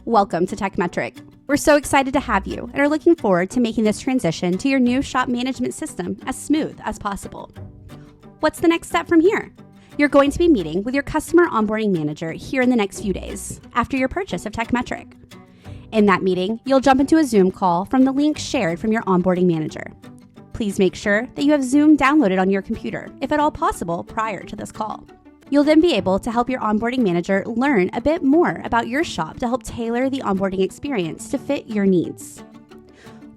Welcome to Tekmetric. We're so excited to have you and are looking forward to making this transition to your new shop management system as smooth as possible. What's the next step from here? You're going to be meeting with your customer onboarding manager here in the next few days after your purchase of Tekmetric. In that meeting, you'll jump into a Zoom call from the link shared from your onboarding manager. Please make sure that you have Zoom downloaded on your computer, if at all possible, prior to this call. You'll then be able to help your onboarding manager learn a bit more about your shop to help tailor the onboarding experience to fit your needs.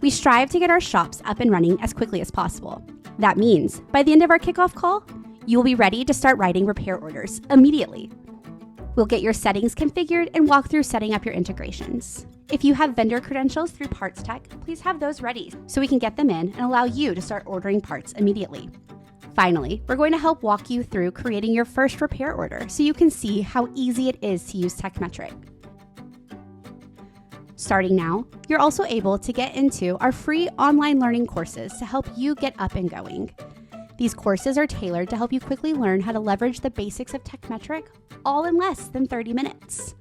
We strive to get our shops up and running as quickly as possible. That means by the end of our kickoff call, you will be ready to start writing repair orders immediately. We'll get your settings configured and walk through setting up your integrations. If you have vendor credentials through Parts Tech, please have those ready so we can get them in and allow you to start ordering parts immediately. Finally, we're going to help walk you through creating your first repair order so you can see how easy it is to use Tekmetric. Starting now, you're also able to get into our free online learning courses to help you get up and going. These courses are tailored to help you quickly learn how to leverage the basics of Tekmetric, all in less than 30 minutes.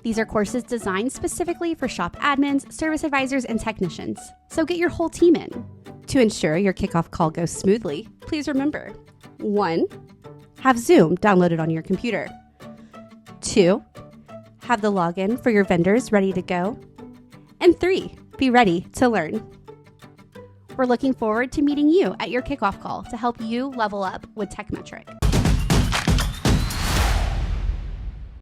These are courses designed specifically for shop admins, service advisors, and technicians, so get your whole team in. To ensure your kickoff call goes smoothly, please remember: 1. Have Zoom downloaded on your computer. 2. Have the login for your vendors ready to go. And 3. Be ready to learn. We're looking forward to meeting you at your kickoff call to help you level up with Tekmetric.